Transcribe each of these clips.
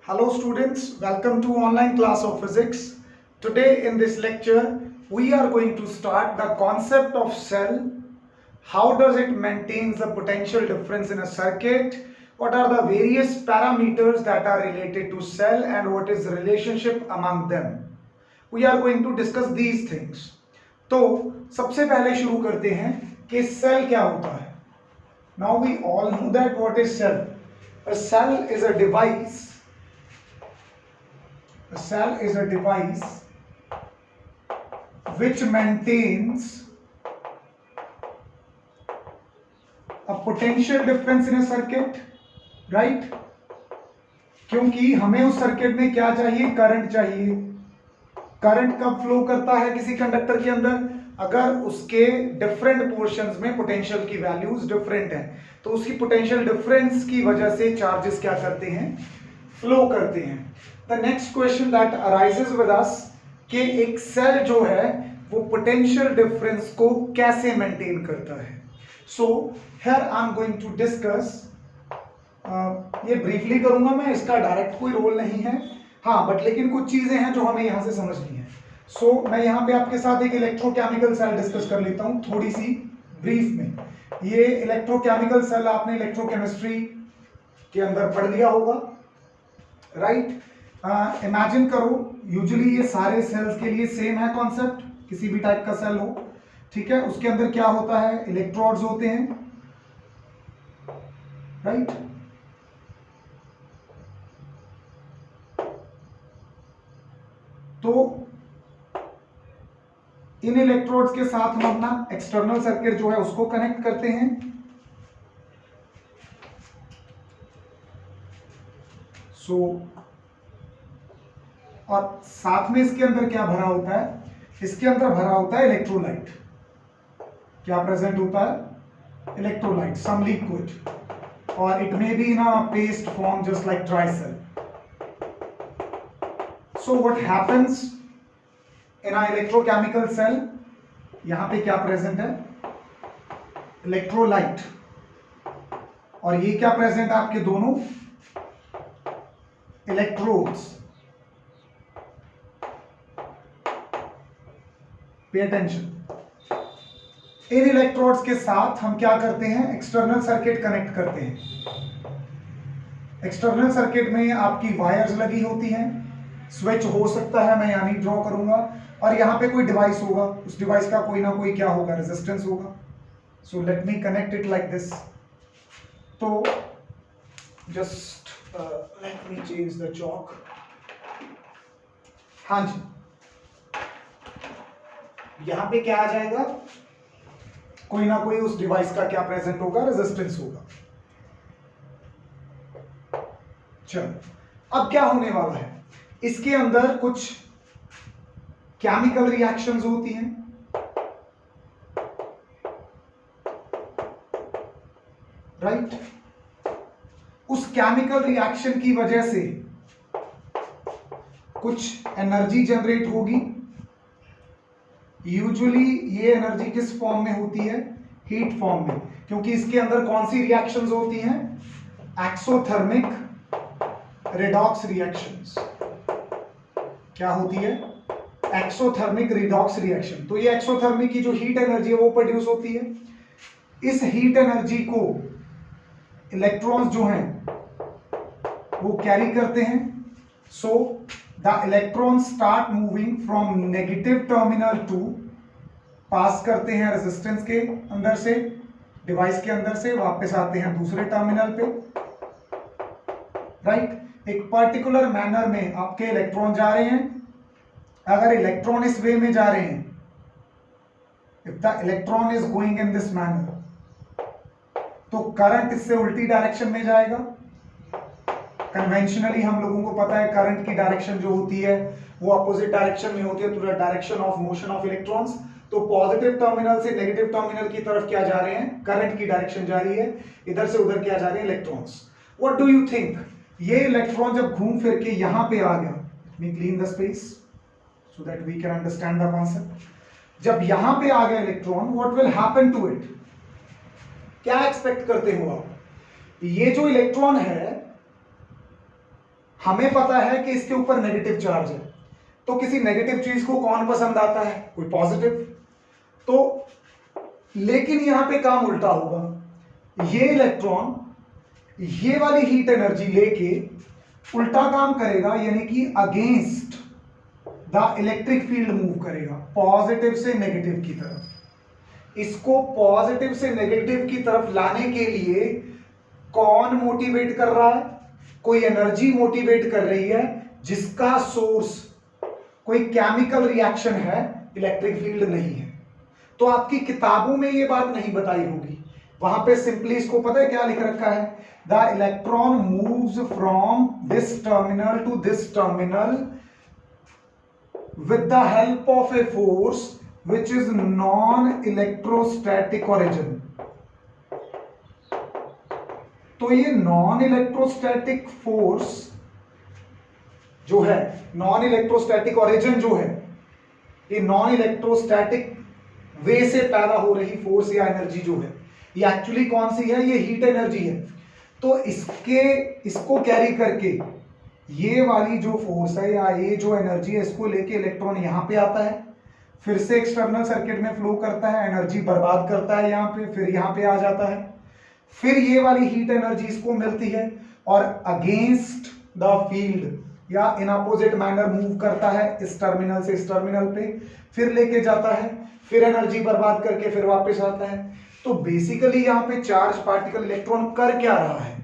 Hello students, welcome to online class of physics. Today in this lecture, we are going to start the concept of cell. How does it maintain the potential difference in a circuit? What are the various parameters that are related to cell and what is the relationship among them? We are going to discuss these things. तो सबसे पहले शुरू करते हैं कि cell क्या होता है. Now we all know that what is cell. A cell is a device. A cell is a device which maintains a potential difference in a circuit, right? क्योंकि हमें उस सर्किट में क्या चाहिए? करंट चाहिए. करंट कब फ्लो करता है किसी कंडक्टर के अंदर? अगर उसके डिफरेंट पोर्शंस में पोटेंशियल की वैल्यूज डिफरेंट हैं, तो उसकी पोटेंशियल डिफरेंस की वजह से चार्जेस क्या करते हैं? फ्लो करते हैं. The next question that arises with us कि एक सेल जो है वो पोटेंशियल डिफरेंस को कैसे मेंटेन करता है. So here I am going to discuss. ये ब्रीफली करूंगा मैं, इसका डायरेक्ट कोई रोल नहीं है, हाँ, बट लेकिन कुछ चीजें हैं जो हमें यहां से समझनी है. सो मैं यहां पे आपके साथ एक इलेक्ट्रोकेमिकल सेल डिस्कस कर लेता हूं थोड़ी सी ब्रीफ में. ये इलेक्ट्रोकेमिकल सेल आपने इलेक्ट्रोकेमिस्ट्री के अंदर पढ़ लिया होगा, राइट? इमेजिन करो, यूजुअली ये सारे सेल्स के लिए सेम है कॉन्सेप्ट. किसी भी टाइप का सेल हो, ठीक है, उसके अंदर क्या होता है? इलेक्ट्रोड्स होते हैं, राइट? तो इन इलेक्ट्रोड्स के साथ हम अपना एक्सटर्नल सर्किट जो है उसको कनेक्ट करते हैं. सो और साथ में इसके अंदर क्या भरा होता है? इसके अंदर भरा होता है इलेक्ट्रोलाइट. क्या प्रेजेंट होता है? इलेक्ट्रोलाइट, सम लिक्विड, और it may be in a paste form just like dry cell. So what happens in a electrochemical cell? यहां पे क्या प्रेजेंट है? इलेक्ट्रोलाइट. और ये क्या प्रेजेंट है? आपके दोनों इलेक्ट्रोड्स. Pay attention. इन इलेक्ट्रोड्स के साथ हम क्या करते हैं? एक्सटर्नल सर्किट कनेक्ट करते हैं. एक्सटर्नल सर्किट में आपकी वायर्स लगी होती हैं, स्विच हो सकता है, मैं यहां नहीं ड्रॉ करूंगा, और यहां पे कोई डिवाइस होगा, उस डिवाइस का कोई ना कोई क्या होगा? रेजिस्टेंस होगा. So let me connect it like this. तो just let me change the chalk. हाँ जी, यहां पे क्या आ जाएगा? कोई ना कोई उस डिवाइस का क्या प्रेजेंट होगा? रेजिस्टेंस होगा. चलो, अब क्या होने वाला है? इसके अंदर कुछ केमिकल रिएक्शंस होती हैं, राइट? उस केमिकल रिएक्शन की वजह से कुछ एनर्जी जनरेट होगी. यूजुअली ये एनर्जी किस फॉर्म में होती है? हीट फॉर्म में, क्योंकि इसके अंदर कौन सी रिएक्शंस होती हैं? Exothermic redox reactions. क्या होती है? Exothermic redox reaction. तो ये एक्सोथर्मिक की जो हीट एनर्जी है वो प्रोड्यूस होती है. इस हीट एनर्जी को इलेक्ट्रॉन्स जो हैं वो कैरी करते हैं. So the electron start moving from negative terminal to, pass करते हैं रेजिस्टेंस के अंदर से, डिवाइस के अंदर से, वापस आते हैं दूसरे टर्मिनल पे, राइट? एक पर्टिकुलर मैनर में आपके इलेक्ट्रॉन जा रहे हैं. अगर इलेक्ट्रॉन इस वे में जा रहे हैं, if the electron is going in this manner, तो करंट इससे उल्टी डायरेक्शन में जाएगा. कन्वेंशनली हम लोगों को पता है करंट की डायरेक्शन जो होती है वो अपोजिट डायरेक्शन में होती है to the direction of motion of electrons. तो पॉजिटिव टर्मिनल से नेगेटिव टर्मिनल की तरफ क्या जा रहे हैं? करंट की डायरेक्शन जा रही है. इधर से उधर क्या जा रहे हैं? Electrons. What do you think? ये इलेक्ट्रॉन जब घूम फिर के यहां पे आ गया, me clean the space so that we can understand the concept. जब यहां पे आ गया electron, what will happen to it? क्या एक्सपेक्ट करते हो आप? ये जो इलेक्ट्रॉन है हमें पता है कि इसके ऊपर नेगेटिव चार्ज है, तो किसी नेगेटिव चीज को कौन पसंद आता है? कोई पॉजिटिव। तो लेकिन यहां पे काम उल्टा होगा, ये इलेक्ट्रॉन ये वाली हीट एनर्जी लेके उल्टा काम करेगा, यानी कि against the electric field move करेगा, पॉजिटिव से नेगेटिव की तरफ। इसको पॉजिटिव से नेगेटिव की तरफ लाने के लिए कौन मोटिवेट कर रहा है? कोई एनर्जी मोटिवेट कर रही है जिसका सोर्स कोई केमिकल रिएक्शन है, इलेक्ट्रिक फील्ड नहीं है। तो आपकी किताबों में ये बात नहीं बताई होगी, वहां पे सिंपली इसको पता है क्या लिख रखा है? The electron moves from this terminal to this terminal with the help of a force which is non-electrostatic origin। तो ये नॉन इलेक्ट्रोस्टैटिक फोर्स जो है, नॉन इलेक्ट्रोस्टैटिक ओरिजिन जो है, ये नॉन इलेक्ट्रोस्टैटिक वे से पैदा हो रही फोर्स या एनर्जी जो है, ये एक्चुअली कौन सी है? ये हीट एनर्जी है। तो इसको कैरी करके ये वाली जो फोर्स है या ये जो एनर्जी है, इसको लेके इलेक्ट्रॉन यहां पे आता है, फिर से एक्सटर्नल सर्किट में फ्लो करता है, एनर्जी बर्बाद करता है यहां पे, फिर यहां पे आ जाता है, फिर ये वाली हीट एनर्जी इसको मिलती है और अगेंस्ट द फील्ड या इन अपोजिट मैनर मूव करता है इस टर्मिनल से इस टर्मिनल पे, फिर लेके जाता है, फिर एनर्जी बर्बाद करके फिर वापस आता है। तो बेसिकली यहां पे चार्ज पार्टिकल इलेक्ट्रॉन कर क्या रहा है?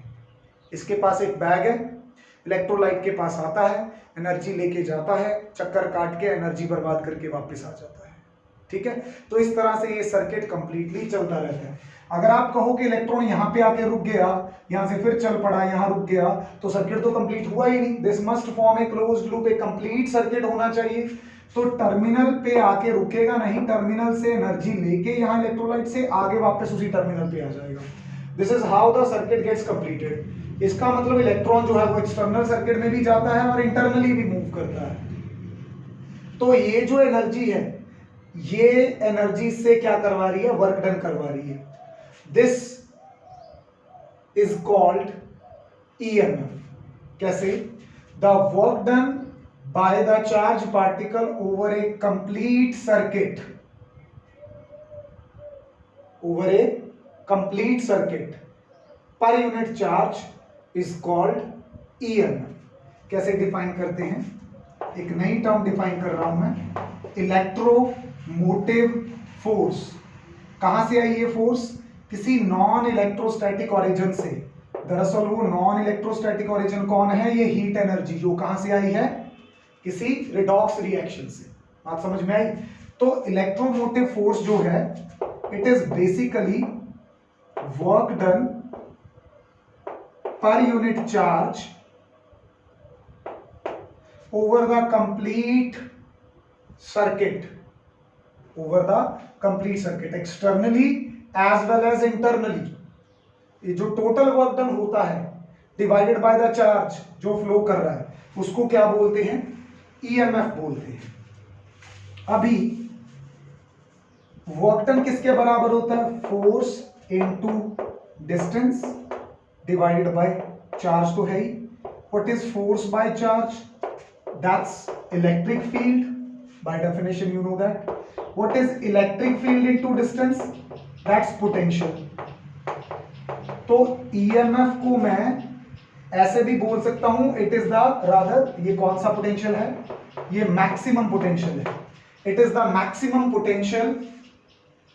इसके पास एक बैग है, इलेक्ट्रोलाइट के पास आता है, एनर्जी लेके जाता है, चक्कर काट के एनर्जी बर्बाद करके वापस आ जाता है। ठीक है, तो इस तरह से ये सर्किट कंप्लीटली चलता रहता है। अगर आप कहो कि इलेक्ट्रॉन यहां पे आके रुक गया, यहां से फिर चल पड़ा, यहां रुक गया, तो सर्किट तो कंप्लीट हुआ ही नहीं। This must form a closed loop, A complete circuit होना चाहिए। तो टर्मिनल पे आके रुकेगा नहीं, टर्मिनल से एनर्जी लेके यहां इलेक्ट्रोलाइट से आगे वापस उसी टर्मिनल पे आ जाएगा। This is how the circuit gets completed. इसका मतलब इलेक्ट्रॉन जो है वो एक्सटर्नल सर्किट में भी जाता है और इंटरनली भी मूव करता है। तो ये जो एनर्जी है, ये एनर्जी से क्या करवा रही है? वर्क डन करवा रही है। This is called EMF. कैसे? The work done by the charge particle over a complete circuit, over a complete circuit per unit charge is called EMF. कैसे डिफाइन करते हैं? एक नई टर्म डिफाइन कर रहा हूं मैं, इलेक्ट्रोमोटिव फोर्स। कहां से आई ये फोर्स? किसी नॉन इलेक्ट्रोस्टैटिक ओरिजिन से। दरअसल वो नॉन इलेक्ट्रोस्टैटिक ओरिजिन कौन है? ये हीट एनर्जी जो कहां से आई है? किसी रिडॉक्स रिएक्शन से। बात समझ में आई? तो इलेक्ट्रोमोटिव फोर्स जो है, it is basically work done per unit charge over the complete circuit, externally as well as internally। ये जो टोटल वर्क डन होता है डिवाइडेड बाय द चार्ज जो फ्लो कर रहा है, उसको क्या बोलते हैं? ईएमएफ बोलते हैं। अभी वर्क डन किसके बराबर होता है? Force into distance divided by charge तो है ही। What is force by charge? That's electric field. By definition you know that. What is electric field into distance? That's potential. तो EMF को मैं ऐसे भी बोल सकता हूं, it is the rather, ये कौन सा पोटेंशियल है? ये मैक्सिमम पोटेंशियल है। It is the maximum potential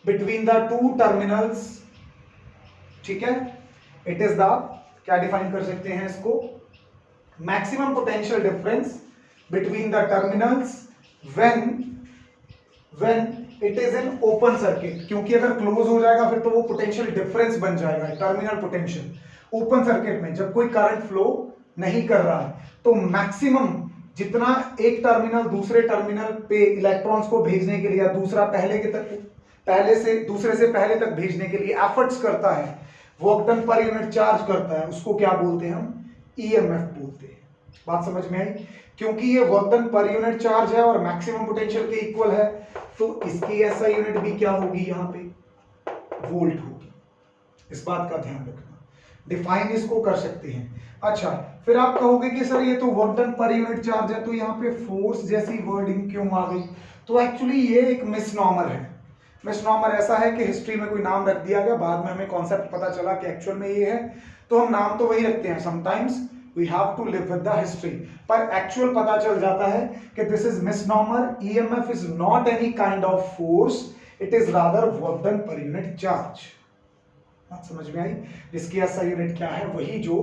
between the two terminals। ठीक है, इट इज द, क्या डिफाइन कर सकते हैं इसको? Maximum potential difference between the terminals when it is in open circuit. क्योंकि अगर क्लोज हो जाएगा फिर तो वो पोटेंशियल डिफरेंस बन जाएगा, टर्मिनल पोटेंशियल। ओपन सर्किट में जब कोई करंट फ्लो नहीं कर रहा है, तो मैक्सिमम जितना एक टर्मिनल दूसरे टर्मिनल पे इलेक्ट्रॉन्स को भेजने के लिए या दूसरा दूसरे से पहले तक भेजने के लिए एफर्ट्स करता है, work done per unit charge करता है, उसको क्या बोलते हैं हम? ईएमएफ बोलते हैं। बात समझ में आई? क्योंकि ये work done per unit charge है और मैक्सिमम पोटेंशियल के इक्वल है, तो इसकी एसआई यूनिट भी क्या होगी? यहां पे वोल्ट होगी। इस बात का ध्यान रखना। डिफाइन इसको कर सकते हैं। अच्छा, फिर आप कहोगे कि सर ये तो work done per unit charge है, तो यहाँ पे फोर्स जैसी वर्डिंग क्यों आ गई? तो एक्चुअली ये एक मिसनॉमर है। मिसनॉमर ऐसा है कि हिस्ट्री में कोई नाम रख दिया गया, बाद में हमें कॉन्सेप्ट पता चला कि एक्चुअल में ये है, तो हम नाम तो वही रखते हैं। Sometimes we have to live with the history, पर एक्चुअल पता चल जाता है कि this is misnomer. EMF is not any kind of force, it is rather work done per unit charge. बात समझ में आई? जिसकी एसआई यूनिट क्या है? वही जो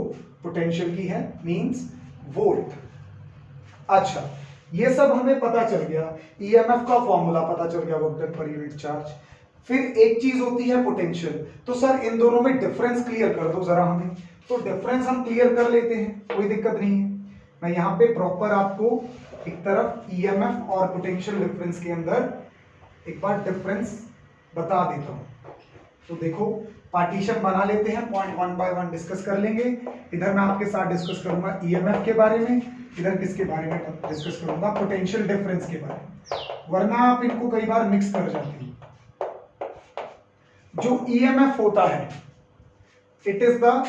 पोटेंशियल की है, मींस वोल्ट। अच्छा, ये सब हमें पता चल गया, ईएमएफ का फॉर्मूला पता चल गया, work done per unit charge. फिर एक चीज होती है पोटेंशियल। तो सर इन दोनों में डिफरेंस क्लियर कर दो जरा हमें। तो डिफरेंस हम क्लियर कर लेते हैं, कोई दिक्कत नहीं है। मैं यहाँ पे प्रॉपर आपको एक तरफ ईएमएफ और पोटेंशियल डिफरेंस के अंदर एक बार डिफरेंस बता देता हूं। तो देखो, पार्टीशन बना लेते हैं, पॉइंट 1 बाय 1 डिस्कस कर लेंगे। इधर मैं आपके साथ डिस्कस करूंगा ईएमएफ के बारे में, इधर किसके बारे में डिस्कस करूंगा? पोटेंशियल डिफरेंस के बारे में, वरना आप इनको कई बार मिक्स कर जाते हैं। जो ईएमएफ होता है, it is the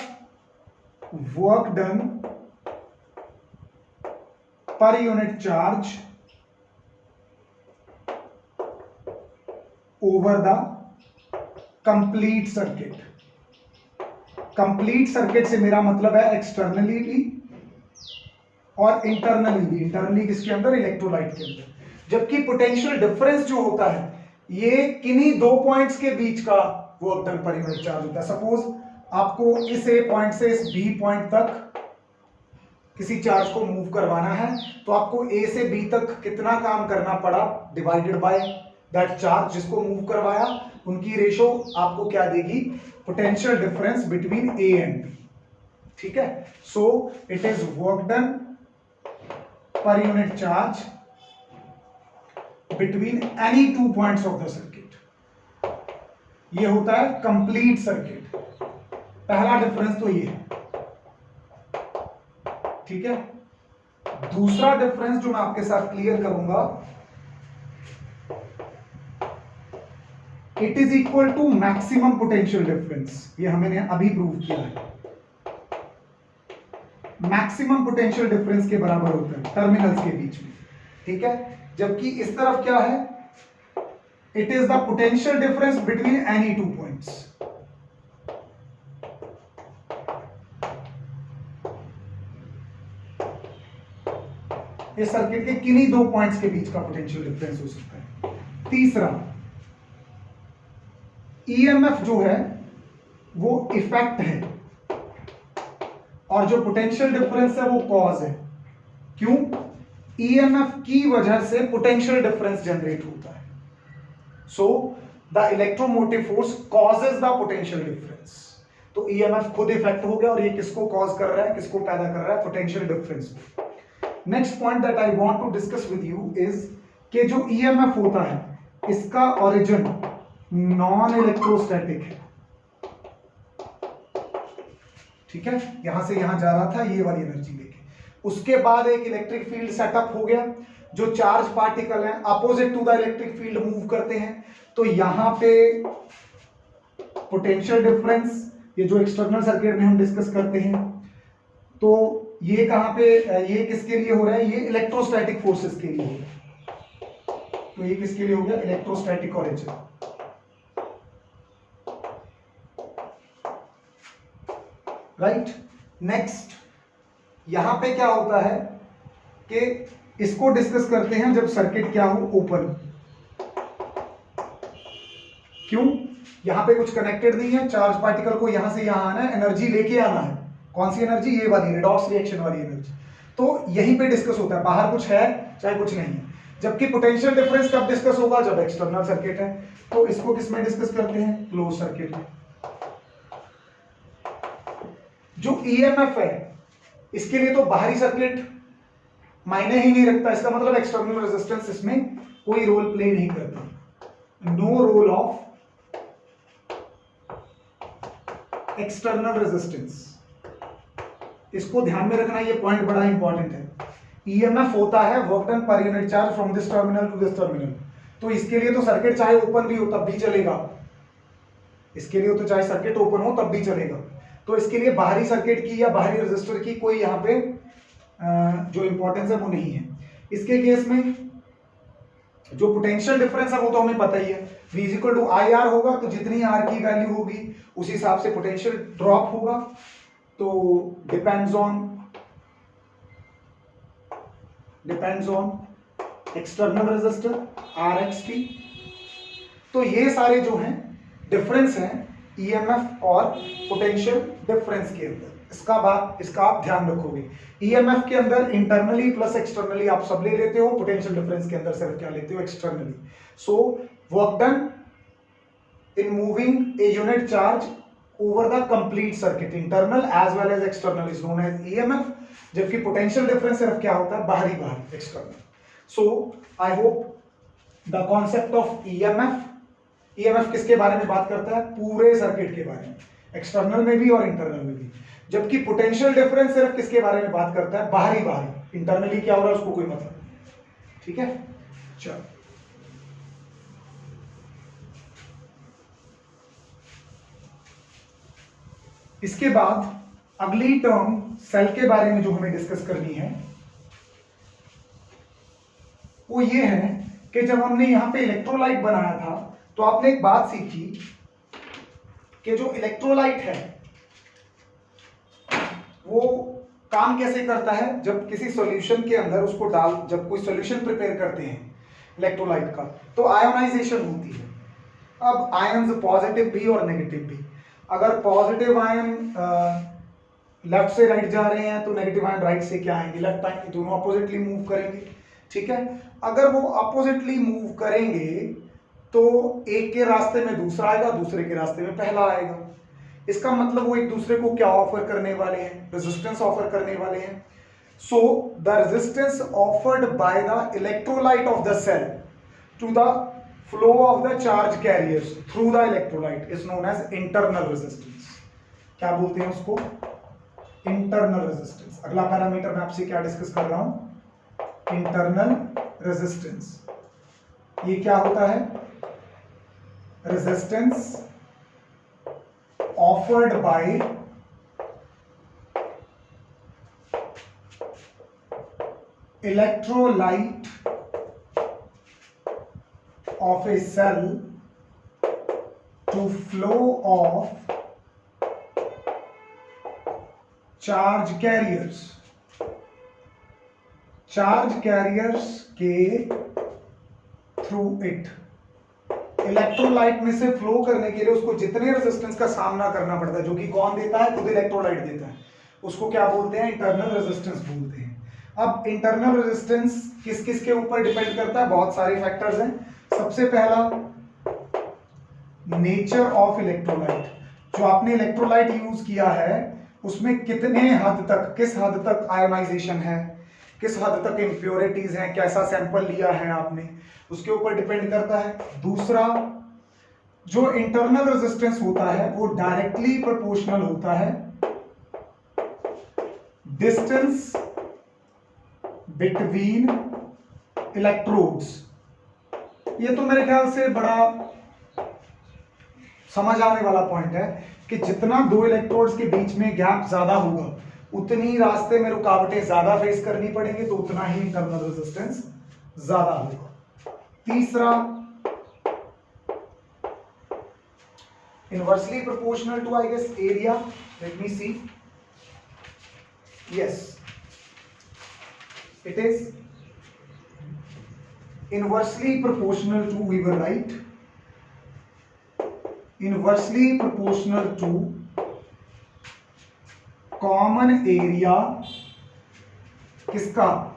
work done per unit charge over the complete circuit. Complete circuit से मेरा मतलब है एक्सटर्नली भी और इंटरनली भी। इंटरनली किसके अंदर? इलेक्ट्रोलाइट के अंदर। जबकि पोटेंशियल डिफरेंस जो होता है, ये किन्हीं दो पॉइंट्स के बीच का work done per unit charge होता है। सपोज आपको इस ए पॉइंट से इस बी पॉइंट तक किसी चार्ज को मूव करवाना है, तो आपको ए से बी तक कितना काम करना पड़ा, डिवाइडेड बाय दैट चार्ज जिसको मूव करवाया, उनकी रेशो आपको क्या देगी? Potential difference between A and B. ठीक है, so it is work done per unit charge between any two points of the circuit. ये होता है कंप्लीट सर्किट। पहला डिफरेंस तो ये है, ठीक है। दूसरा डिफरेंस जो मैं आपके साथ क्लियर करूंगा, it is equal to maximum potential difference. ये हमने अभी प्रूव किया है, मैक्सिमम पोटेंशियल डिफरेंस के बराबर होता है टर्मिनल्स के बीच में, ठीक है। जबकि इस तरफ क्या है? It is the potential difference between any two points. इस सर्किट के किन्हीं दो पॉइंट्स के बीच का पोटेंशियल डिफरेंस हो सकता है। तीसरा, ईएमएफ जो है वो इफेक्ट है और जो पोटेंशियल डिफरेंस है वो कॉज है। क्यों? ईएमएफ की वजह से पोटेंशियल डिफरेंस जनरेट होता है। So the electromotive force causes the potential difference. तो ईएमएफ खुद इफेक्ट हो गया, और ये किसको कॉज कर रहा है, किसको पैदा कर रहा है? पोटेंशियल डिफरेंस को। Next point that I want to discuss with you is कि जो ईएमएफ होता है, इसका ओरिजिन नॉन इलेक्ट्रोस्टैटिक है, ठीक है। यहां से यहां जा रहा था ये वाली एनर्जी लेके, उसके बाद एक इलेक्ट्रिक फील्ड सेटअप हो गया, जो चार्ज पार्टिकल हैं opposite to the electric field move करते हैं। तो यहां पे पोटेंशियल डिफरेंस, ये जो एक्सटर्नल सर्किट में हम डिस्कस करते हैं, तो ये कहां पे, ये किसके लिए हो रहा है? ये इलेक्ट्रोस्टैटिक फोर्सेस के लिए हो रहा है। तो ये किसके लिए हो गया? Electrostatic origin. राइट। नेक्स्ट, यहां पे क्या होता है कि इसको डिस्कस करते हैं जब सर्किट क्या हो? ओपन। क्यों? यहां पे कुछ कनेक्टेड नहीं है, चार्ज पार्टिकल को यहां से यहां आना है, एनर्जी लेके आना है। कौन सी एनर्जी? ये वाली रिडॉक्स रिएक्शन वाली एनर्जी। तो यहीं पे डिस्कस होता है, बाहर कुछ है चाहे कुछ नहीं है। जबकि पोटेंशियल डिफरेंस कब डिस्कस होगा? जब एक्सटर्नल सर्किट है। तो इसको किसमें डिस्कस करते हैं? क्लोज सर्किट में। जो ईएमएफ है, इसके लिए तो बाहरी सर्किट मायने ही नहीं रखता। इसका मतलब एक्सटर्नल रेजिस्टेंस इसमें कोई रोल प्ले नहीं करता। No role of external resistance. इसको ध्यान में रखना, ये पॉइंट बड़ा इंपॉर्टेंट है। ईएमएफ होता है work done per unit charge from this terminal to this terminal. तो इसके लिए तो सर्किट चाहे ओपन भी हो तब भी चलेगा, इसके लिए तो चाहे सर्किट ओपन हो तब भी चलेगा। तो इसके लिए बाहरी सर्किट की या बाहरी रेजिस्टर की कोई यहाँ पे जो इंपॉर्टेंस है वो नहीं है। इसके केस में जो पोटेंशियल डिफरेंस है वो तो हमें पता ही है, V equal to I R होगा, तो जितनी आर की वैल्यू होगी उस हिसाब से पोटेंशियल ड्रॉप होगा। तो depends on external resistor RXT। तो ये सारे जो हैं डिफरेंस हैं EMF और पोटेंशियल डिफरेंस के अंदर। इसका आप ध्यान रखोगे। EMF के अंदर इंटरनली प्लस एक्सटर्नली आप सब ले लेते हो, पोटेंशियल डिफरेंस के अंदर सिर्फ क्या लेते हो, externally. So work done in moving a unit charge over the complete circuit, internal as well as external, is known as EMF, जबकि पोटेंशियल डिफरेंस सिर्फ क्या होता है, बाहरी external. So I hope the concept of EMF किसके बारे में बात करता है, पूरे सर्किट के बारे में, एक्सटर्नल में भी और इंटरनल में भी। जबकि पोटेंशियल डिफरेंस सिर्फ किसके बारे में बात करता है, बाहरी। इंटरनली क्या हो रहा है उसको कोई मतलब नहीं। ठीक है, चलो इसके बाद अगली टर्म सेल के बारे में जो हमें डिस्कस करनी है वो ये है कि जब हमने यहां पे इलेक्ट्रोलाइट बनाया था तो आपने एक बात सीखी कि जो इलेक्ट्रोलाइट है वो काम कैसे करता है। जब किसी सॉल्यूशन के अंदर उसको जब कोई सॉल्यूशन प्रिपेयर करते हैं इलेक्ट्रोलाइट का, तो आयोनाइजेशन होती है। अब आयन्स पॉजिटिव भी और नेगेटिव भी। अगर पॉजिटिव आयन लेफ्ट से राइट जा रहे हैं तो नेगेटिव आयन राइट से क्या आएंगे, लेफ्ट आएंगे, दोनों अपोजिटली मूव करेंगे। ठीक है, अगर वो अपोजिटली मूव करेंगे तो एक के रास्ते में दूसरा आएगा, दूसरे के रास्ते में पहला आएगा। इसका मतलब वो एक दूसरे को क्या ऑफर करने वाले हैं, रेजिस्टेंस ऑफर करने वाले हैं। So the resistance offered by the electrolyte of the cell to the flow of the charge carriers through the electrolyte is known as internal resistance. क्या बोलते हैं उसको, इंटरनल रेजिस्टेंस। अगला पैरामीटर मैं आपसे क्या डिस्कस कर रहा हूं, इंटरनल रेजिस्टेंस। ये क्या होता है, resistance offered by electrolyte of a cell to flow of charge carriers के through it। इलेक्ट्रोलाइट में से फ्लो करने के लिए उसको जितने रेजिस्टेंस का सामना करना पड़ता है, जो कि कौन देता है, खुद इलेक्ट्रोलाइट देता है, उसको क्या बोलते हैं, इंटरनल रेजिस्टेंस बोलते हैं। अब इंटरनल रेजिस्टेंस किस किस के ऊपर डिपेंड करता है, बहुत सारे फैक्टर्स हैं। सबसे पहला नेचर ऑफ इलेक्ट्रोलाइट। जो आपने इलेक्ट्रोलाइट यूज किया है उसमें कितने हद तक, किस हद तक आयोनाइजेशन है, किस हद तक इंप्योरिटीज हैं, कैसा सैंपल लिया है आपने, उसके ऊपर डिपेंड करता है। दूसरा, जो इंटरनल रेजिस्टेंस होता है वो डायरेक्टली प्रोपोर्शनल होता है डिस्टेंस बिटवीन इलेक्ट्रोड्स। ये तो मेरे ख्याल से बड़ा समझ आने वाला पॉइंट है कि जितना दो इलेक्ट्रोड्स के बीच में गैप ज्यादा होगा उतनी रास्ते में रुकावटें ज्यादा फेस करनी पड़ेंगी, तो उतना ही इंटरनल रेजिस्टेंस ज्यादा होगा। तीसरा, inversely proportional to, I guess, area. Let me see. Yes, it is inversely proportional to, we were right, inversely proportional to common area किसका,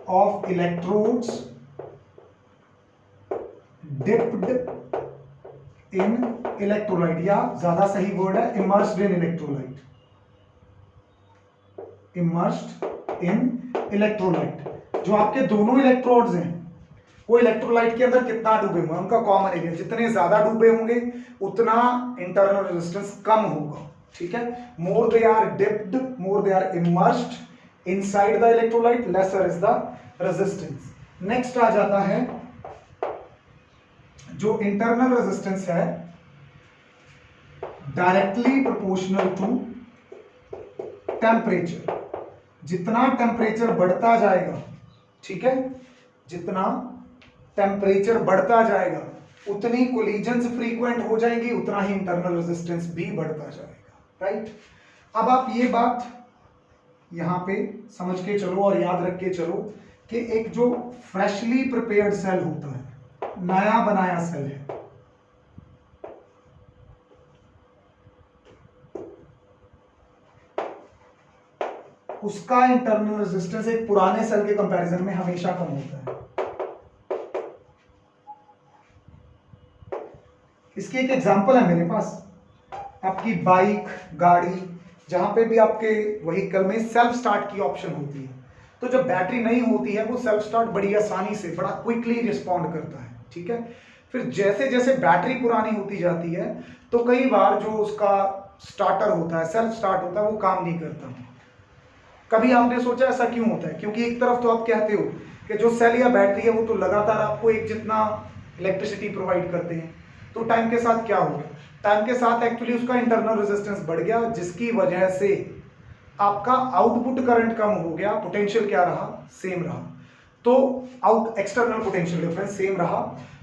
of electrodes dipped in electrolyte, या ज्यादा सही वर्ड है immersed in electrolyte, immersed in electrolyte। जो आपके दोनों electrodes हैं वो इलेक्ट्रोलाइट के अंदर कितना डूबे हुए हैं, उनका कॉमन एरिया, जितने ज्यादा डूबे होंगे उतना इंटरनल रेजिस्टेंस कम होगा। ठीक है, more they are dipped, more they are immersed inside the electrolyte, lesser is the resistance. Next आ जाता है जो इंटरनल रेजिस्टेंस है डायरेक्टली प्रोपोर्शनल टू टेम्परेचर, जितना टेम्परेचर बढ़ता जाएगा, ठीक है, जितना टेम्परेचर बढ़ता जाएगा उतनी कोलिजन्स फ्रीक्वेंट हो जाएंगी, उतना ही इंटरनल रेजिस्टेंस भी बढ़ता जाएगा, राइट। अब आप ये बात यहां पे समझ के चलो और याद रख के चलो कि एक जो फ्रेशली प्रिपेयर्ड सेल होता है, नया बनाया सेल है, उसका इंटरनल रेजिस्टेंस एक पुराने सेल के कंपैरिजन में हमेशा कम होता है। इसकी एक एग्जांपल है मेरे पास, आपकी बाइक, गाड़ी, जहां पे भी आपके व्हीकल में सेल्फ स्टार्ट की ऑप्शन होती है, तो जब बैटरी नहीं होती है वो सेल्फ स्टार्ट बड़ी आसानी से, बड़ा क्विकली रिस्पॉन्ड करता है, ठीक है। फिर जैसे जैसे बैटरी पुरानी होती जाती है तो कई बार जो उसका स्टार्टर होता है, सेल्फ स्टार्ट होता है, वो काम नहीं करता। कभी आपने सोचा ऐसा क्यों होता है? क्योंकि एक तरफ तो आप कहते हो कि जो सेल या बैटरी है वो तो लगातार आपको एक जितना इलेक्ट्रिसिटी प्रोवाइड करते हैं, तो टाइम के साथ क्या होगा, टाइम के साथ एक्चुअली उसका इंटरनल रेजिस्टेंस बढ़ गया, जिसकी वजह से आपका आउटपुट करंट कम हो गया, पोटेंशियल क्या रहा, सेम रहा। तो एक्सटर्नल पोटेंशियल डिफरेंस सेम रहा,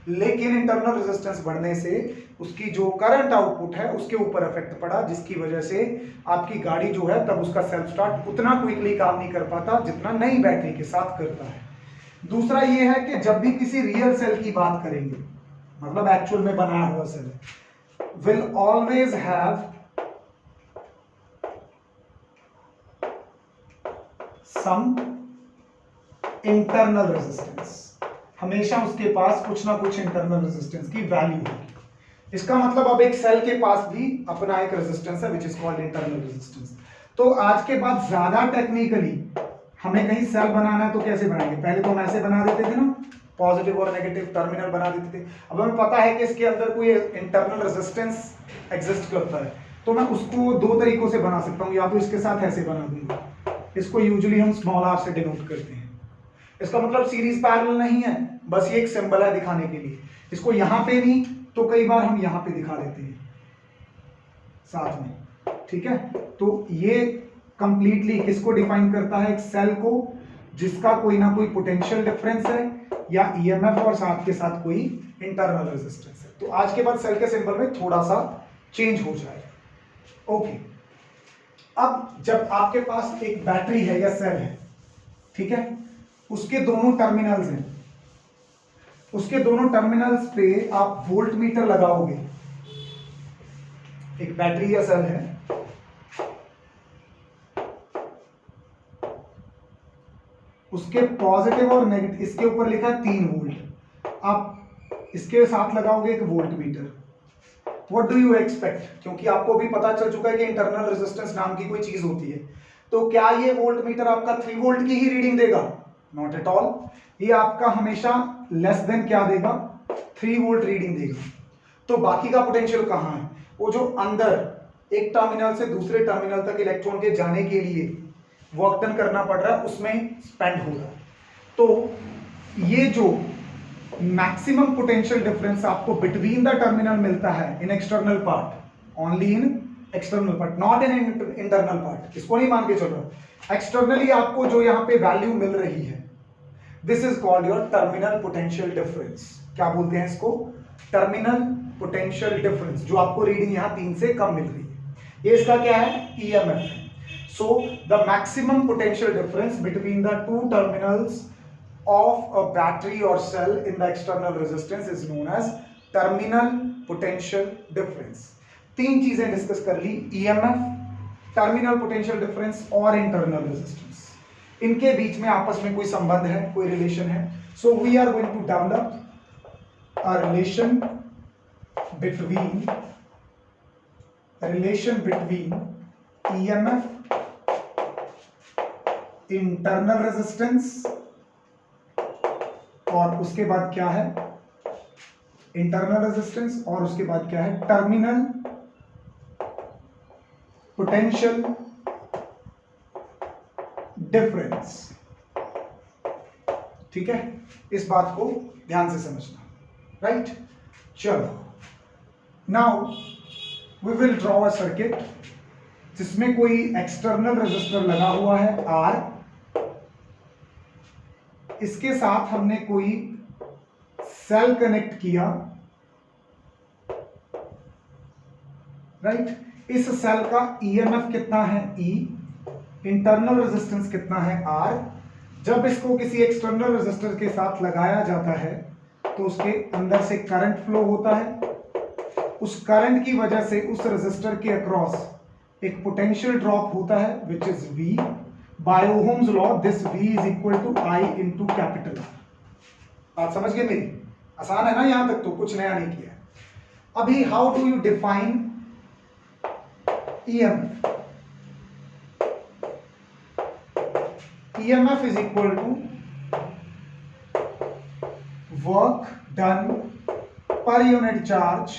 लेकिन इंटरनल रेजिस्टेंस बढ़ने से उसकी जो करंट आउटपुट है उसके ऊपर इफेक्ट पड़ा, जिसकी वजह से आपकी गाड़ी जो है तब उसका सेल्फ स्टार्ट उतना क्विकली काम नहीं कर पाता जितना नई बैटरी के साथ करता है। दूसरा ये है कि जब भी किसी रियल सेल की बात करेंगे, मतलब एक्चुअल में बनाया हुआ cell, will always have some internal resistance, हमेशा उसके पास कुछ ना कुछ इंटरनल रेजिस्टेंस की वैल्यू होगी। इसका मतलब अब एक सेल के पास भी अपना एक रेजिस्टेंस है which is called internal resistance. तो आज के बाद ज्यादा टेक्निकली हमें कहीं सेल बनाना है तो कैसे बनाएंगे? पहले तो हम ऐसे बना देते थे ना, पॉजिटिव और नेगेटिव टर्मिनल बना देते थे। अब हमें पता है कि इसके अंदर कोई इंटरनल रेजिस्टेंस एग्जिस्ट करता है, तो मैं उसको दो तरीकों से बना सकता हूँ, या तो इसके साथ ऐसे बना दूंगा, इसको यूजुअली हम स्मॉल आर से डिनोट करते हैं। इसका मतलब सीरीज पैरेलल नहीं है, बस ये एक सिंबल है दिखाने के लिए। इसको यहां पे नहीं तो कई बार हम यहां पे दिखा देते हैं साथ में, ठीक है। तो ये कंप्लीटली किसको डिफाइन करता है? एक सेल को जिसका कोई ना कोई पोटेंशियल डिफरेंस है या ईएमएफ और साथ के साथ कोई इंटरनल रेजिस्टेंस है। तो आज के बाद सेल के सिंबल में थोड़ा सा चेंज हो जाएगा, ओके। अब जब आपके पास एक बैटरी है या सेल है, ठीक है, उसके दोनों टर्मिनल्स हैं, उसके दोनों टर्मिनल्स पे आप वोल्ट मीटर लगाओगे। एक बैटरी या सेल है, उसके पॉजिटिव और नेगेटिव, इसके ऊपर लिखा है 3 वोल्ट, आप इसके साथ लगाओगे एक volt meter. What do you expect? क्योंकि आपको भी पता चल चुका है कि इंटरनल रेजिस्टेंस नाम की कोई चीज होती है, तो क्या ये वोल्ट मीटर आपका 3 वोल्ट की ही रीडिंग देगा? नॉट एट ऑल, ये आपका हमेशा लेस देन क्या देगा? 3 वोल्ट रीडिंग देगा। तो बाकी का पोटेंशियल कहां है? वो जो अंदर एक टर्मिनल से दूसरे टर्मिनल तक इलेक्ट्रॉन के जाने के लिए वर्क डन करना पड़ रहा है, उसमें स्पेंड हो रहा है। तो ये जो मैक्सिमम पोटेंशियल डिफरेंस आपको बिटवीन द टर्मिनल मिलता है इन external part, only in external part, not in internal part, इसको नहीं मान के चलो, एक्सटर्नली आपको जो यहां पे वैल्यू मिल रही है, this is called your terminal potential difference. क्या बोलते हैं इसको? टर्मिनल पोटेंशियल डिफरेंस, जो आपको रीडिंग यहां 3 से कम मिल रही है, ये इसका क्या है? ईएमएफ है। So the maximum potential difference between the two terminals of a battery or cell in the external resistance is known as terminal potential difference। 3 चीजें डिस्कस कर ली, EMF, टर्मिनल पोटेंशियल डिफरेंस और इंटरनल रेजिस्टेंस। इनके बीच में आपस में कोई संबंध है, कोई रिलेशन है। So we are going to develop a relation between EMF, internal resistance, और उसके बाद क्या है? इंटरनल रेजिस्टेंस, और उसके बाद क्या है? Terminal potential difference. ठीक है, इस बात को ध्यान से समझना, राइट? चलो, now we will draw a circuit जिसमें कोई एक्सटर्नल रेजिस्टर लगा हुआ है R, इसके साथ हमने कोई सेल कनेक्ट किया, राइट। इस सेल का ईएमएफ कितना है E, इंटरनल रेजिस्टेंस कितना है R। जब इसको किसी एक्सटर्नल रेजिस्टर के साथ लगाया जाता है तो उसके अंदर से करंट फ्लो होता है, उस करंट की वजह से उस रेजिस्टर के अक्रॉस एक पोटेंशियल ड्रॉप होता है which is V। By Ohm's law this V is equal to I into capital R। बात समझ गए मेरी? आसान है ना, यहां तक तो कुछ नया नहीं किया है। अभी how do you define EMF? EMF is equal to work done per unit charge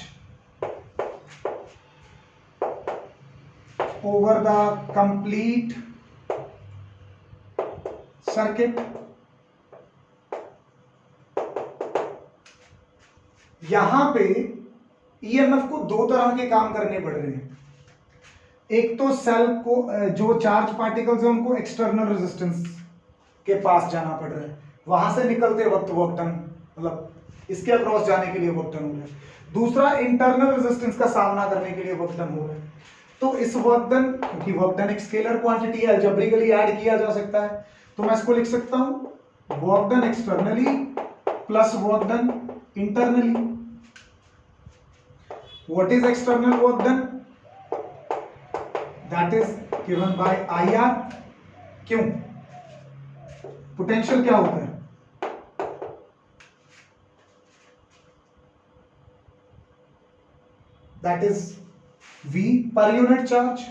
over the complete circuit। यहां पे EMF को दो तरह के काम करने पड़ रहे हैं। एक तो सेल को जो चार्ज पार्टिकल्स है उनको एक्सटर्नल रेजिस्टेंस के पास जाना पड़ रहा है, वहां से निकलते वक्त वर्क डन, मतलब इसके अक्रॉस जाने के लिए वर्क डन हो रहा है। दूसरा इंटरनल रेजिस्टेंस का सामना करने के लिए वर्क डन हो रहा है। तो इस वर्क डन, क्योंकि वर्क डन एक स्केलर क्वांटिटी है, अलजेब्रिकली ऐड किया जा सकता है, तो मैं इसको लिख सकता हूं work done externally plus work done internally. What is external work done? That is given by IR। क्यों? पोटेंशियल क्या होता है? That is V पर unit charge.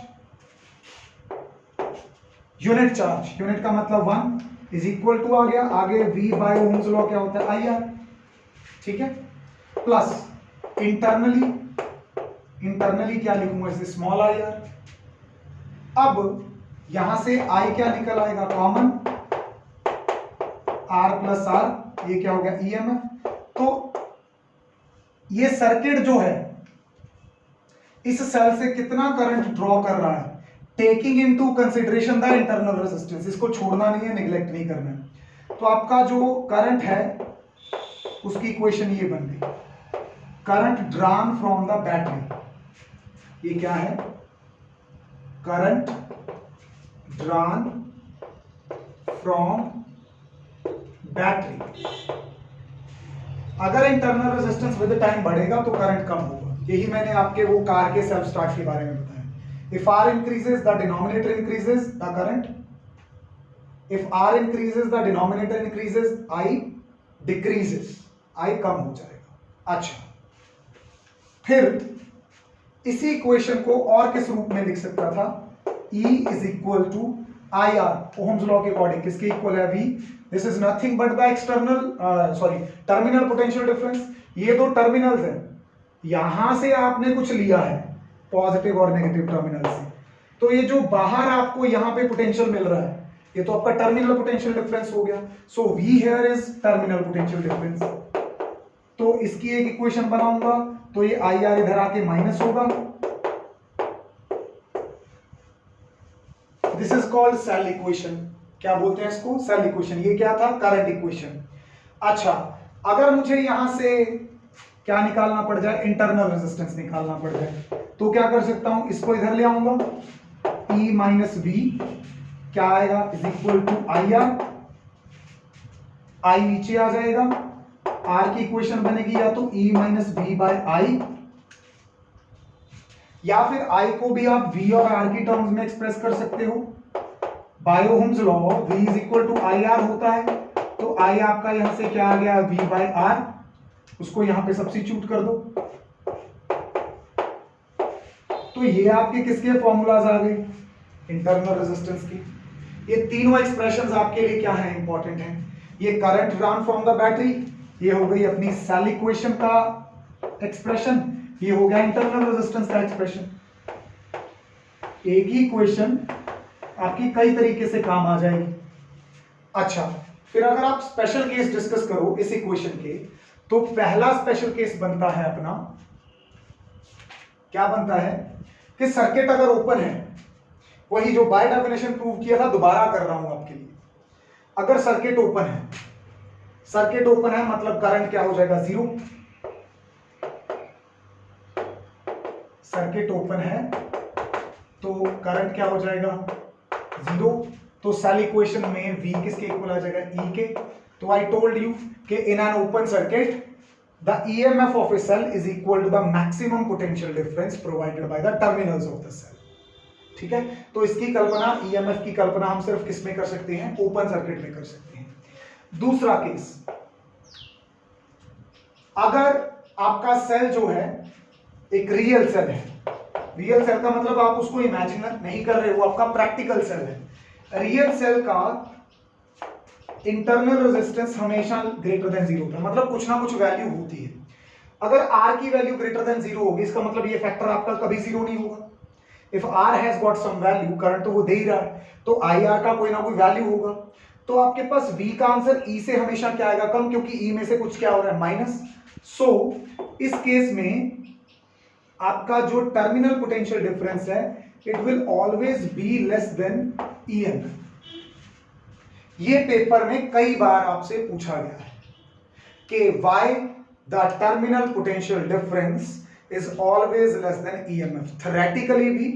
Unit charge, unit का मतलब 1 इज इक्वल टू आ गया, आगे V बाय ओम्स लॉ क्या होता है? IR, ठीक है। प्लस इंटरनली, इंटरनली क्या लिखूंगा इसे? Small IR। अब यहां से I क्या निकल आएगा? कॉमन, R प्लस R, ये क्या हो गया? EMF। तो ये सर्किट जो है इस सेल से कितना करंट ड्रॉ कर रहा है, taking into consideration the internal resistance. इसको छोड़ना नहीं है, निगलेक्ट नहीं करना है। तो आपका जो करंट है उसकी इक्वेशन ये बन गई, current drawn from the battery. ये क्या है? Current drawn from battery. अगर इंटरनल रेजिस्टेंस विद टाइम बढ़ेगा तो करंट कम होगा। यही मैंने आपके वो कार के सेल्फ स्टार्ट के बारे में बताया। If R increases the denominator increases the current, if R increases the denominator increases, I decreases, I कम हो जाएगा। अच्छा, फिर इसी इक्वेशन को और किस रूप में लिख सकता था? E is equal to IR, Ohm's law के अकॉर्डिंग किसके इक्वल है? V। This is nothing but the external terminal potential difference. ये दो टर्मिनल्स हैं, यहां से आपने कुछ लिया है पॉजिटिव और नेगेटिव टर्मिनल से, तो ये जो बाहर आपको यहां पे पोटेंशियल मिल रहा है ये तो आपका टर्मिनल पोटेंशियल डिफरेंस हो गया। सो V here is terminal potential difference. तो इसकी एक इक्वेशन बनाऊंगा तो ये IR इधर आके माइनस होगा। This is called cell equation. क्या बोलते हैं इसको? Cell equation. ये क्या था? Current equation. अच्छा, अगर मुझे यहां से क्या निकालना पड़ जाए? इंटरनल रेजिस्टेंस निकालना पड़ जाए, तो क्या कर सकता हूं? इसको इधर ले आऊंगा, E माइनस V क्या आएगा? Is equal to IR। I नीचे आ जाएगा, R की इक्वेशन बनेगी या तो E minus V by I, या फिर I को भी आप V और R की टर्म्स में एक्सप्रेस कर सकते हो। By Ohm's law V is equal to IR होता है, तो I आपका यहां से क्या आ गया? V बाय R, उसको यहां पे सब्स्टिट्यूट कर दो। तो ये आपके किसके फॉर्मूलाज आ गए? इंटरनल रेजिस्टेंस की। ये तीनों एक्सप्रेशंस आपके लिए क्या है? इंपॉर्टेंट है। ये current drawn from the battery, ये हो गई अपनी सेल इक्वेशन का एक्सप्रेशन, ये हो गया इंटरनल रेजिस्टेंस का एक्सप्रेशन। एक ही इक्वेशन आपकी कई तरीके से काम आ जाएगी। अच्छा, फिर अगर आप स्पेशल केस डिस्कस करो इस इक्वेशन के, तो पहला स्पेशल केस बनता है अपना, क्या बनता है कि सर्किट अगर ओपन है वही जो बाय डेफिनेशन प्रूव किया था दोबारा कर रहा हूं आपके लिए। अगर सर्किट ओपन है, सर्किट ओपन है मतलब करंट क्या हो जाएगा, जीरो। सर्किट ओपन है तो करंट क्या हो जाएगा, जीरो। तो सेल इक्वेशन में V किसके इक्वल आ जाएगा, E के। तो आई टोल्ड यू कि in an open circuit the EMF of a cell is equal to the maximum potential difference provided by the terminals of the cell. ठीक है, तो इसकी कल्पना, EMF की कल्पना हम सिर्फ किस में कर सकते हैं, ओपन सर्किट में कर सकते हैं। दूसरा केस, अगर आपका सेल जो है एक रियल सेल है, रियल सेल का मतलब आप उसको इमेजिन नहीं कर रहे हो, आपका प्रैक्टिकल सेल है। रियल सेल का इंटरनल रेजिस्टेंस हमेशा ग्रेटर देन जीरो होता है, मतलब कुछ ना कुछ वैल्यू होती है। अगर R की वैल्यू ग्रेटर देन जीरो होगी, इसका मतलब ये फैक्टर आपका कभी जीरो नहीं होगा। If R has got some value, current तो वो दे ही रहा है, तो IR का कोई ना कोई वैल्यू होगा। तो आपके पास V का आंसर E से हमेशा क्या आएगा, कम, क्योंकि E में से कुछ क्या हो रहा है, माइनस। सो इस केस में आपका जो टर्मिनल पोटेंशियल डिफरेंस है, it will always be less than EMF। ये पेपर में कई बार आपसे पूछा गया है कि why the terminal potential difference is always less than EMF। Theoretically भी,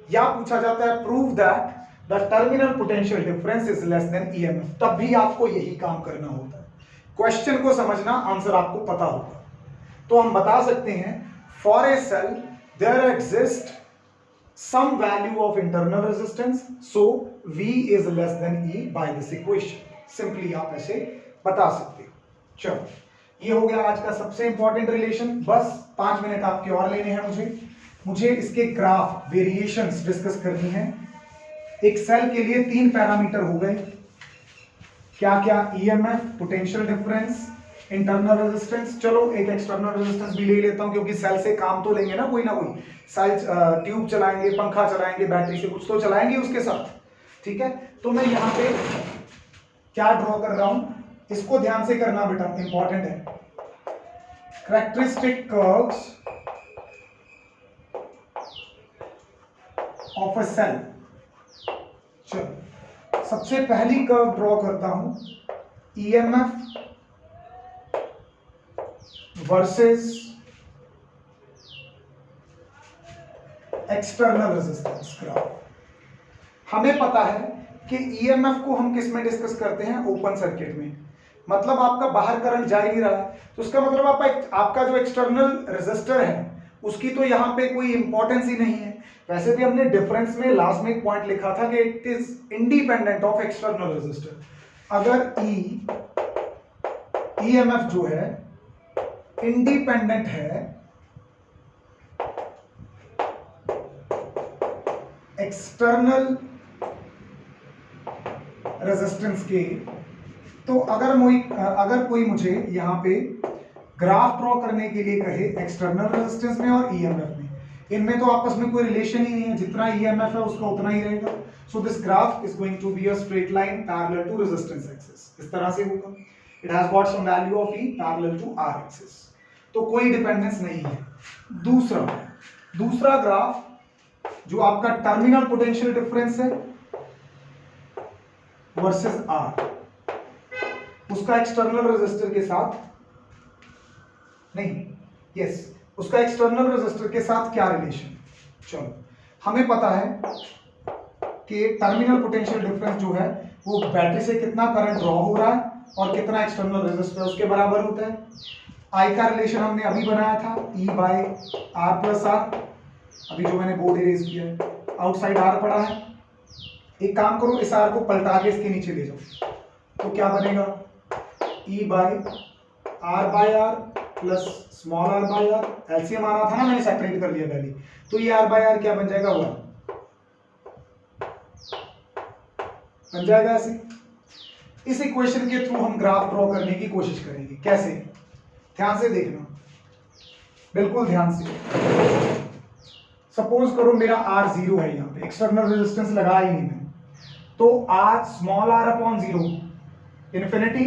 या पूछा जाता है prove that the terminal potential difference is less than EMF, तब भी आपको यही काम करना होता है। क्वेश्चन को समझना, आंसर आपको पता होगा। तो हम बता सकते हैं for a cell there exist some value of internal resistance, so V is less than E by this equation। Simply आप ऐसे बता सकते हो। चलो, ये हो गया आज का सबसे इंपॉर्टेंट रिलेशन। बस 5 मिनट आपके और लेने हैं मुझे इसके ग्राफ वेरिएशंस डिस्कस करनी है। एक सेल के लिए 3 पैरामीटर हो गए, क्या क्या, EMF, potential difference, internal resistance. चलो एक एक्सटर्नल रेजिस्टेंस भी ले लेता हूं, क्योंकि सेल से काम तो लेंगे ना कोई। सेल ट्यूब चलाएंगे, पंखा चलाएंगे, बैटरी से कुछ तो चलाएंगे उसके साथ। ठीक है, तो मैं यहां पे क्या ड्रॉ कर रहा हूं, इसको ध्यान से करना बेटा, इंपॉर्टेंट है। Characteristic curves of a cell. चलो सबसे पहली कर्व ड्रॉ करता हूं, EMF versus external resistance graph. हमें पता है कि EMF को हम किस में डिस्कस करते हैं, ओपन सर्किट में। मतलब आपका बाहर करंट जा ही नहीं रहा है, तो उसका मतलब आपका जो एक्सटर्नल रेजिस्टर है उसकी तो यहाँ पे कोई इंपॉर्टेंस ही नहीं है। वैसे भी हमने डिफरेंस में लास्ट में एक पॉइंट लिखा था कि it is independent of external resistor. अगर EMF जो है इंडिपेंडेंट है एक्सटर्नल रेजिस्टेंस के, तो अगर कोई मुझे यहां पे ग्राफ ड्रॉ करने के लिए कहे एक्सटर्नल रेजिस्टेंस में और EMF में, इनमें तो आपस में कोई रिलेशन ही नहीं है, जितना EMF है उसका उतना ही रहेगा। So this graph is going to be a straight line parallel to resistance axis, इस तरह से होगा। It has got some value of E parallel to R axis, तो कोई डिपेंडेंस नहीं है। दूसरा ग्राफ जो आपका टर्मिनल पोटेंशियल डिफरेंस है वर्सेस R, उसका एक्सटर्नल रेजिस्टर के साथ नहीं, यस, उसका एक्सटर्नल रेजिस्टर के साथ क्या रिलेशन। चलो, हमें पता है कि टर्मिनल पोटेंशियल डिफरेंस जो है वो बैटरी से कितना करंट ड्रॉ हो रहा है और कितना एक्सटर्नल रेजिस्टर उसके बराबर होता है। I का रिलेशन हमने अभी बनाया था, E by R plus R, अभी जो मैंने बोर्ड इरेज किया है, आउटसाइड R पड़ा है। एक काम करो, इस R को पलटा के इसके नीचे ले जाओ, तो क्या बनेगा, E by R plus small r by R। LCM आना था ना, मैंने सेपरेट कर लिया पहले, तो ये R बाय R क्या बन जाएगा, 1 बन जाएगा ऐसे। इस इक्वेशन के थ्रू हम ग्राफ ड्रॉ करने की कोशिश करेंगे। कैसे, ध्यान से देखना, बिल्कुल ध्यान से। सपोज करो मेरा R 0 है, यहाँ पे एक्सटर्नल रेजिस्टेंस लगा ही नहीं मैंने, तो R small r upon 0 infinity,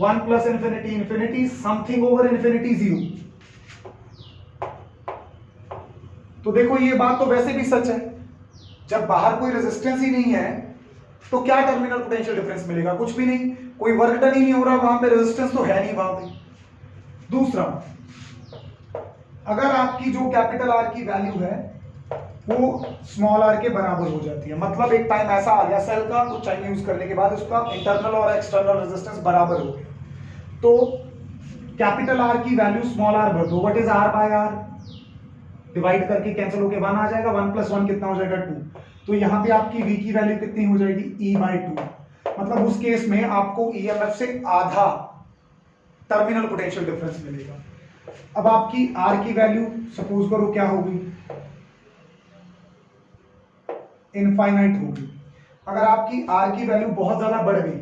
1 plus infinity infinity, something over infinity 0। तो देखो ये बात तो वैसे भी सच है जब बाहर कोई रेजिस्टेंस ही नहीं है तो क्या टर्मिनल पोटेंशियल डिफरेंस मिलेगा? कुछ भी नहीं, कोई वर्क डन ही नहीं हो रहा, वहां पे रेजिस्टेंस तो है नहीं वहां पे। दूसरा, अगर आपकी जो कैपिटल आर की वैल्यू है वो स्मॉल आर के बराबर हो जाती है, मतलब एक टाइम ऐसा आ गया सेल का कुछ टाइम यूज करने के बाद उसका इंटरनल और एक्सटर्नल रेजिस्टेंस बराबर हो गया, तो कैपिटल आर की वैल्यू स्मॉल आर भर दो, what is R by R, divide करके कैंसिल होके 1 आ जाएगा, 1 + 1 कितना हो जाएगा 2, तो यहां पे आपकी V की वैल्यू कितनी हो जाएगी E/2, मतलब उस केस में आपको EMF से आधा टर्मिनल पोटेंशियल डिफरेंस मिलेगा। अब आपकी R की वैल्यू सपोज करो क्या होगी, इनफाइनाइट होगी। अगर आपकी R की वैल्यू बहुत ज्यादा बढ़ गई,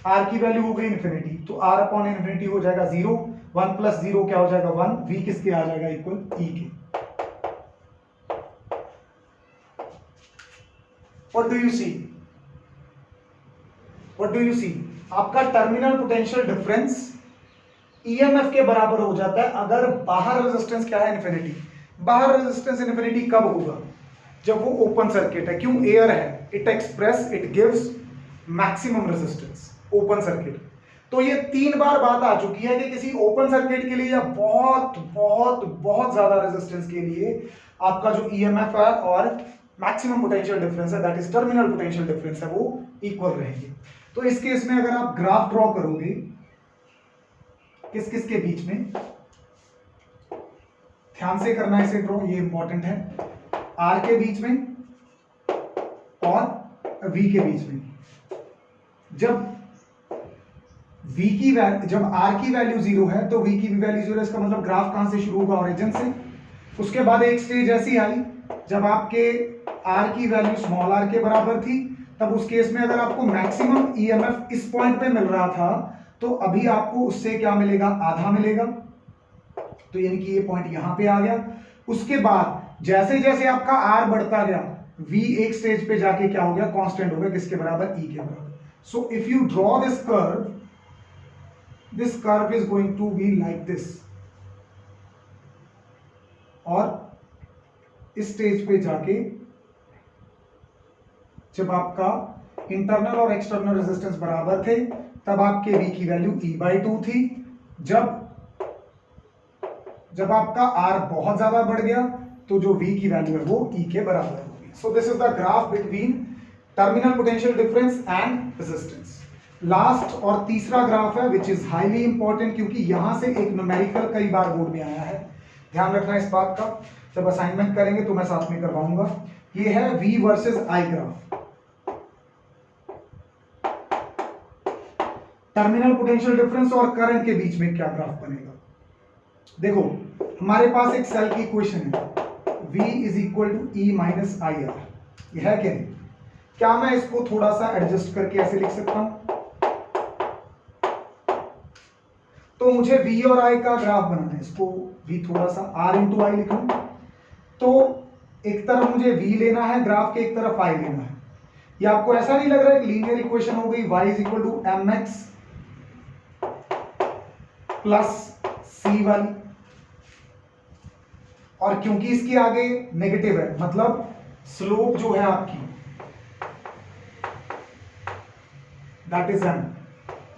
R की वैल्यू हो गई इन्फिनिटी, तो R/इन्फिनिटी हो जाएगा 0, 1 + 0 क्या हो जाएगा 1, V किसके आ जाएगा इक्वल E के। What do you see? What do you see? आपका टर्मिनल पोटेंशियल डिफरेंस EMF के बराबर हो जाता है अगर बाहर रेजिस्टेंस क्या है, इन्फिनिटी। बाहर रेजिस्टेंस इन्फिनिटी कब होगा? जब वो ओपन सर्किट है। क्यों? एयर है, it express, it gives maximum resistance, open circuit. तो ये 3 बार बात आ चुकी है कि किसी ओपन सर्किट के लिए या बहुत बहुत बहुत ज्यादा रेजिस्टेंस के लिए आपका जो EMF है और मैक्सिमम पोटेंशियल डिफरेंस है, that is terminal potential difference है, वो इक्वल रहेंगे। तो इस केस में अगर आप ग्राफ ड्रॉ करोगे किस किस के बीच में, ध्यान से करना है इसे ड्रॉ, ये इंपॉर्टेंट है, R के बीच में और V के बीच में। जब R की वैल्यू 0 है तो V की भी वैल्यू 0 है, इसका मतलब ग्राफ कहां से शुरू होगा, ओरिजिन से। उसके बाद एक स्टेज ऐसी आई जब आपके R की वैल्यू स्मॉल r के बराबर थी, तब उस केस में अगर आपको मैक्सिमम EMF इस पॉइंट पे मिल रहा था तो अभी आपको उससे क्या मिलेगा, आधा मिलेगा, तो यानी कि ये पॉइंट यहां पे आ गया। उसके बाद जैसे जैसे आपका R बढ़ता गया, V एक स्टेज पे जाके क्या हो गया, कांस्टेंट हो गया, किसके बराबर, E के बराबर। So if you draw this curve is going to be like this, और इस स्टेज पे जाके जब आपका इंटरनल और एक्सटर्नल रेजिस्टेंस बराबर थे तब आपके V की वैल्यू E/2 थी। जब आपका R बहुत ज्यादा बढ़ गया तो जो V की वैल्यू है वो E के बराबर होगी। So this is the graph between terminal potential difference and resistance. Last और तीसरा ग्राफ है विच इज हाईली इंपॉर्टेंट, क्योंकि यहां से एक न्यूमेरिकल कई बार बोर्ड में आया है, ध्यान रखना इस बात का। जब असाइनमेंट करेंगे तो मैं साथ में करवाऊंगा। ये है V versus I graph. Terminal potential difference और करंट के बीच में क्या ग्राफ बनेगा। देखो हमारे पास एक सेल की इक्वेशन है, V = E - IR, ये है क्या नहीं? क्या मैं इसको थोड़ा सा एडजस्ट करके ऐसे लिख सकता हूं? तो मुझे V और I का ग्राफ बनाना है, इसको V थोड़ा सा R × I लिखूं, तो एक तरफ मुझे V लेना है ग्राफ के, एक तरफ I लेना है। ये आपको ऐसा नहीं लग रहा है, एक लीनियर इक्वेशन हो गई, y = mx + c1, और क्योंकि इसके आगे नेगेटिव है, मतलब स्लोप जो है आपकी दैट इज m,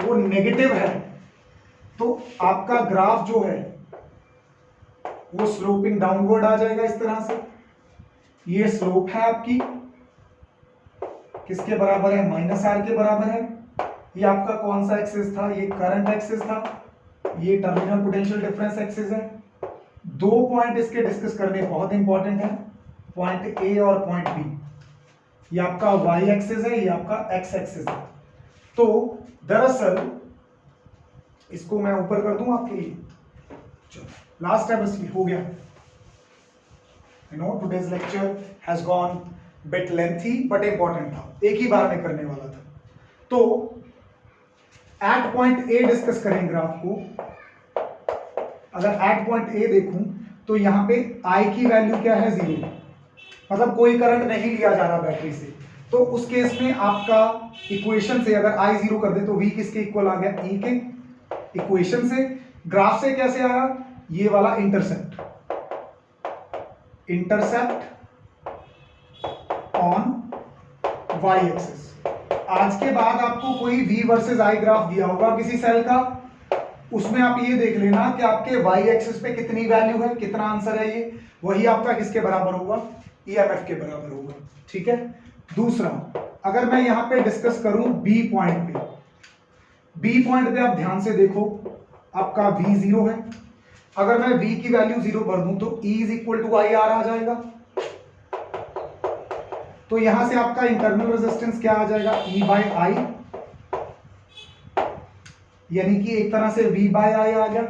वो नेगेटिव है, तो आपका ग्राफ जो है वो स्लोपिंग डाउनवर्ड आ जाएगा इस तरह से। ये स्लोप है आपकी, किसके बराबर है, -r के बराबर है। ये आपका कौन सा एक्सिस था, ये करंट एक्सिस था, ये टर्मिनल पोटेंशियल डिफरेंस एक्सिस है। 2 पॉइंट इसके डिस्कस करने बहुत इंपॉर्टेंट है, पॉइंट A और पॉइंट B। ये आपका y एक्सिस है, ये आपका x एक्सिस है। तो दरअसल इसको मैं ऊपर कर दूं आपके लिए, चलो लास्ट है बस, हो गया। I know today's lecture has gone bit lengthy but important था, एक ही बार में करने वाला था। तो एट पॉइंट A डिस्कस करें ग्राफ को। अगर एट पॉइंट A देखूं तो यहां पे I की वैल्यू क्या है, 0, मतलब कोई करंट नहीं लिया जा रहा बैटरी से। तो उस केस में आपका इक्वेशन से अगर I 0 कर दे तो V किसके इक्वल आ गया, E के। इक्वेशन से, ग्राफ से कैसे आया, ये वाला इंटरसेप्ट ऑन वाई एक्सिस। आज के बाद आपको कोई V वर्सेस I ग्राफ दिया होगा किसी सेल का, उसमें आप ये देख लेना कि आपके वाई एक्सिस पे कितनी वैल्यू है, कितना आंसर है, ये वही आपका किसके बराबर होगा, EMF के बराबर होगा। ठीक है। दूसरा, अगर मैं यहां पे डिस्कस करूं बी पॉइंट पे आप ध्यान से देखो, आपका V 0 है। अगर मैं V की वैल्यू 0 भर दूं तो E is equal to I R आ जाएगा। तो यहां से आपका इंटरनल रेजिस्टेंस क्या आ जाएगा, E बाई आई, यानी कि एक तरह से V बाय आई आ गया।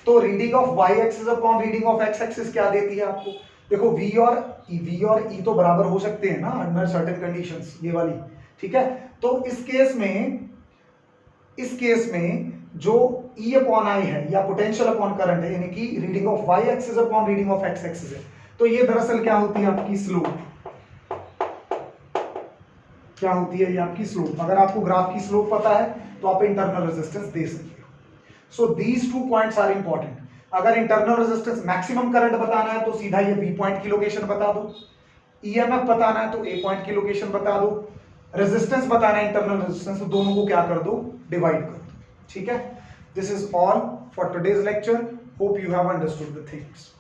तो reading of Y axis upon reading of X axis क्या देती है आपको, देखो V और E तो बराबर हो सकते हैं ना अंडर सर्टेन कंडीशंस, ये वाली। ठीक है। तो इस केस में जो E अपॉन आई है या पोटेंशियल अपॉन करंट है, यानी कि reading of Y axis upon reading of X axis है, तो ये दरअसल क्या होती है आपकी स्लोप। क्या होती है ये आपकी स्लोप। अगर आपको ग्राफ की स्लोप पता है तो आप इंटरनल रेजिस्टेंस दे सकते हो। So these 2 points are important. अगर इंटरनल रेजिस्टेंस मैक्सिमम करंट बताना है तो सीधा ये बी पॉइंट की लोकेशन बता दो, ईएमएफ बताना है तो ए पॉइंट की लोकेशन बता दो, रेजिस्टेंस बताना है इंटरनल रेजिस्टेंस, तो दोनों को क्या कर दो, डिवाइड कर दो। ठीक है। This is all for today's lecture. Hope you have understood the things.